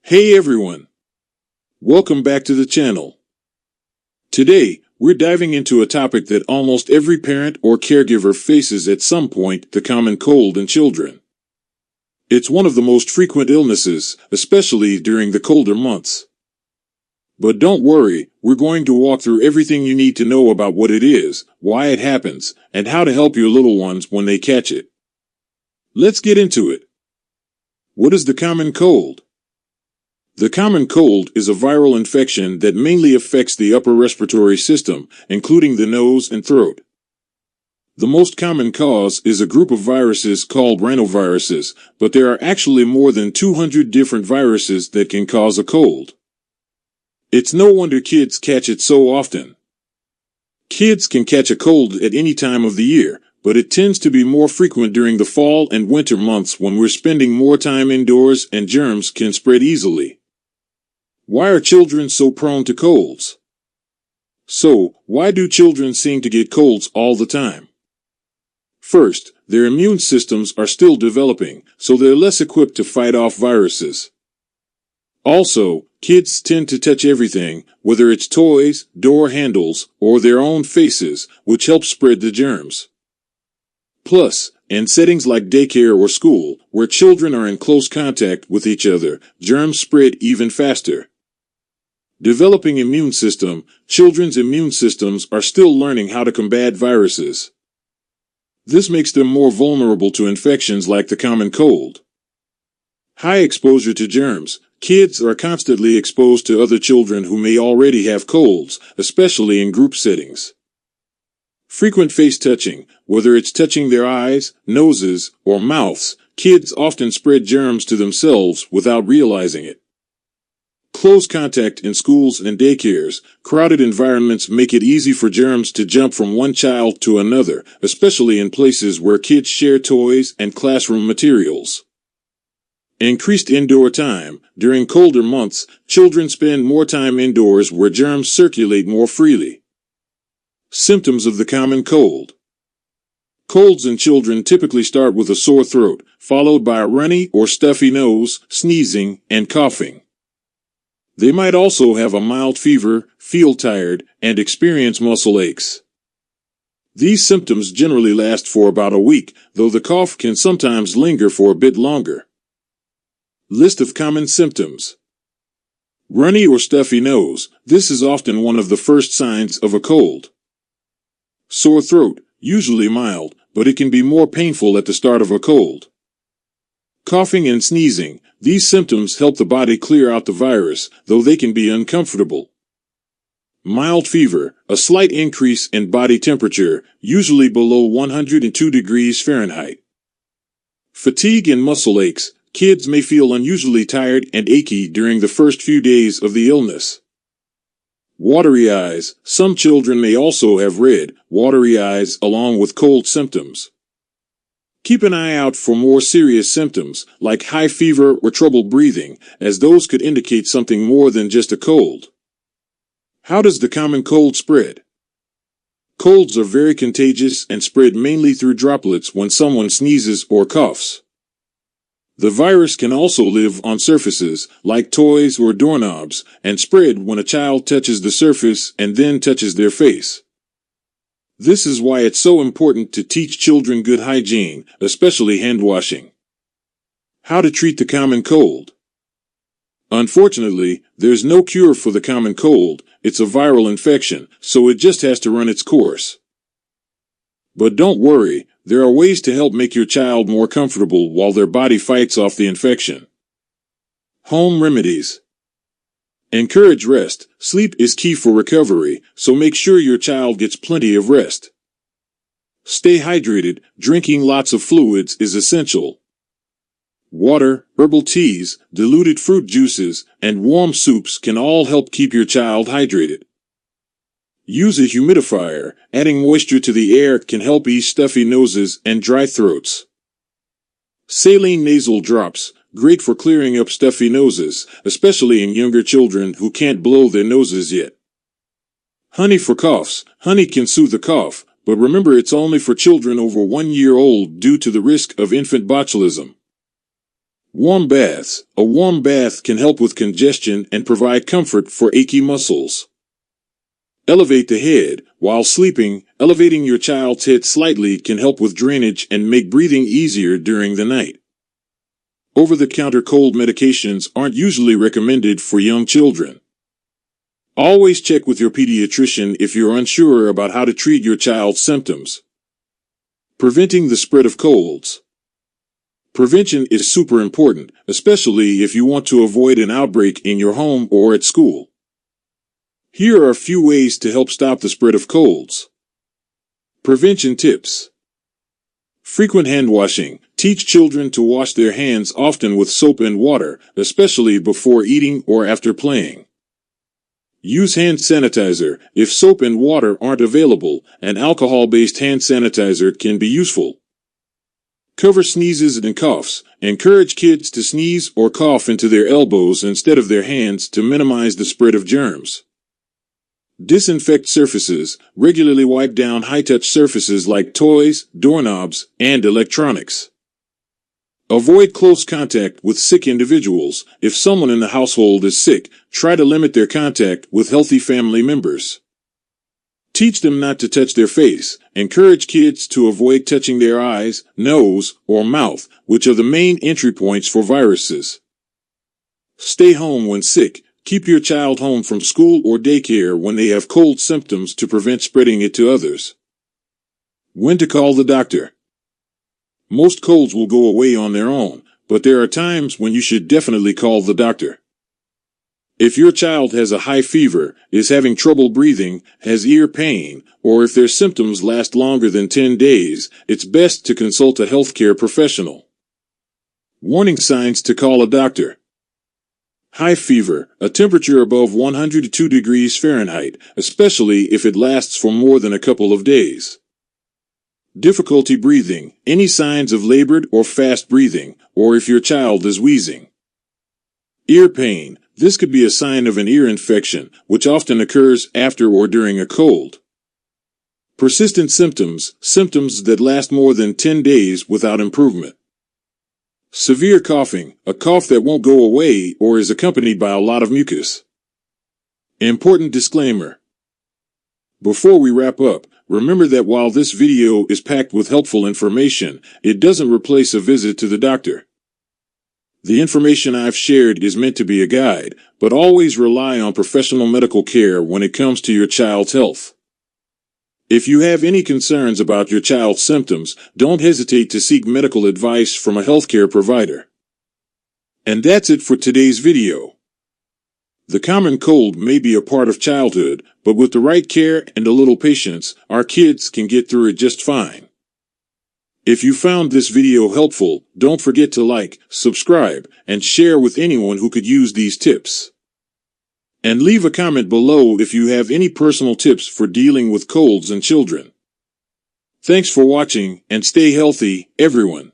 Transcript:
Hey everyone! Welcome back to the channel. Today, we're diving into a topic that almost every parent or caregiver faces at some point: the common cold in children. It's one of the most frequent illnesses, especially during the colder months. But don't worry, we're going to walk through everything you need to know about what it is, why it happens, and how to help your little ones when they catch it. Let's get into it. What is the common cold? The common cold is a viral infection that mainly affects the upper respiratory system, including the nose and throat. The most common cause is a group of viruses called rhinoviruses, but there are actually more than 200 different viruses that can cause a cold. It's no wonder kids catch it so often. Kids can catch a cold at any time of the year, but it tends to be more frequent during the fall and winter months when we're spending more time indoors and germs can spread easily. Why are children so prone to colds? So, why do children seem to get colds all the time? First, their immune systems are still developing, so they're less equipped to fight off viruses. Also, kids tend to touch everything, whether it's toys, door handles, or their own faces, which helps spread the germs. Plus, in settings like daycare or school, where children are in close contact with each other, germs spread even faster. Developing immune system, children's immune systems are still learning how to combat viruses. This makes them more vulnerable to infections like the common cold. High exposure to germs. Kids are constantly exposed to other children who may already have colds, especially in group settings. Frequent face touching, whether it's touching their eyes, noses, or mouths, kids often spread germs to themselves without realizing it. Close contact in schools and daycares. Crowded environments make it easy for germs to jump from one child to another, especially in places where kids share toys and classroom materials. Increased indoor time. During colder months, children spend more time indoors where germs circulate more freely. Symptoms of the common cold. Colds in children typically start with a sore throat, followed by a runny or stuffy nose, sneezing, and coughing. They might also have a mild fever, feel tired, and experience muscle aches. These symptoms generally last for about a week, though the cough can sometimes linger for a bit longer. List of common symptoms. Runny or stuffy nose. This is often one of the first signs of a cold. Sore throat, usually mild, but it can be more painful at the start of a cold. Coughing and sneezing. These symptoms help the body clear out the virus, though they can be uncomfortable. Mild fever, a slight increase in body temperature, usually below 102 degrees Fahrenheit. Fatigue and muscle aches. Kids may feel unusually tired and achy during the first few days of the illness. Watery eyes. Some children may also have red, watery eyes along with cold symptoms. Keep an eye out for more serious symptoms, like high fever or trouble breathing, as those could indicate something more than just a cold. How does the common cold spread? Colds are very contagious and spread mainly through droplets when someone sneezes or coughs. The virus can also live on surfaces, like toys or doorknobs, and spread when a child touches the surface and then touches their face. This is why it's so important to teach children good hygiene, especially hand washing. How to treat the common cold. Unfortunately, there's no cure for the common cold. It's a viral infection, so it just has to run its course. But don't worry, there are ways to help make your child more comfortable while their body fights off the infection. Home remedies. Encourage rest. Sleep is key for recovery, so make sure your child gets plenty of rest. Stay hydrated. Drinking lots of fluids is essential. Water, herbal teas, diluted fruit juices, and warm soups can all help keep your child hydrated. Use a humidifier. Adding moisture to the air can help ease stuffy noses and dry throats. Saline nasal drops. Great for clearing up stuffy noses, especially in younger children who can't blow their noses yet. Honey for coughs. Honey can soothe a cough, but remember it's only for children over 1 year old due to the risk of infant botulism. Warm baths. A warm bath can help with congestion and provide comfort for achy muscles. Elevate the head. While sleeping, elevating your child's head slightly can help with drainage and make breathing easier during the night. Over-the-counter cold medications aren't usually recommended for young children. Always check with your pediatrician if you're unsure about how to treat your child's symptoms. Preventing the spread of colds. Prevention is super important, especially if you want to avoid an outbreak in your home or at school. Here are a few ways to help stop the spread of colds. Prevention tips. Frequent hand washing. Teach children to wash their hands often with soap and water, especially before eating or after playing. Use hand sanitizer. If soap and water aren't available, an alcohol-based hand sanitizer can be useful. Cover sneezes and coughs. Encourage kids to sneeze or cough into their elbows instead of their hands to minimize the spread of germs. Disinfect surfaces. Regularly wipe down high-touch surfaces like toys, doorknobs, and electronics. Avoid close contact with sick individuals. If someone in the household is sick, try to limit their contact with healthy family members. Teach them not to touch their face. Encourage kids to avoid touching their eyes, nose, or mouth, which are the main entry points for viruses. Stay home when sick. Keep your child home from school or daycare when they have cold symptoms to prevent spreading it to others. When to call the doctor. Most colds will go away on their own, but there are times when you should definitely call the doctor. If your child has a high fever, is having trouble breathing, has ear pain, or if their symptoms last longer than 10 days, it's best to consult a healthcare professional. Warning signs to call a doctor. High fever, a temperature above 102 degrees Fahrenheit, especially if it lasts for more than a couple of days. Difficulty breathing, any signs of labored or fast breathing, or if your child is wheezing. Ear pain, this could be a sign of an ear infection, which often occurs after or during a cold. Persistent symptoms, symptoms that last more than 10 days without improvement. Severe coughing, a cough that won't go away or is accompanied by a lot of mucus. Important disclaimer. Before we wrap up, remember that while this video is packed with helpful information, it doesn't replace a visit to the doctor. The information I've shared is meant to be a guide, but always rely on professional medical care when it comes to your child's health. If you have any concerns about your child's symptoms, don't hesitate to seek medical advice from a healthcare provider. And that's it for today's video. The common cold may be a part of childhood, but with the right care and a little patience, our kids can get through it just fine. If you found this video helpful, don't forget to like, subscribe, and share with anyone who could use these tips. And leave a comment below if you have any personal tips for dealing with colds in children. Thanks for watching, and stay healthy, everyone.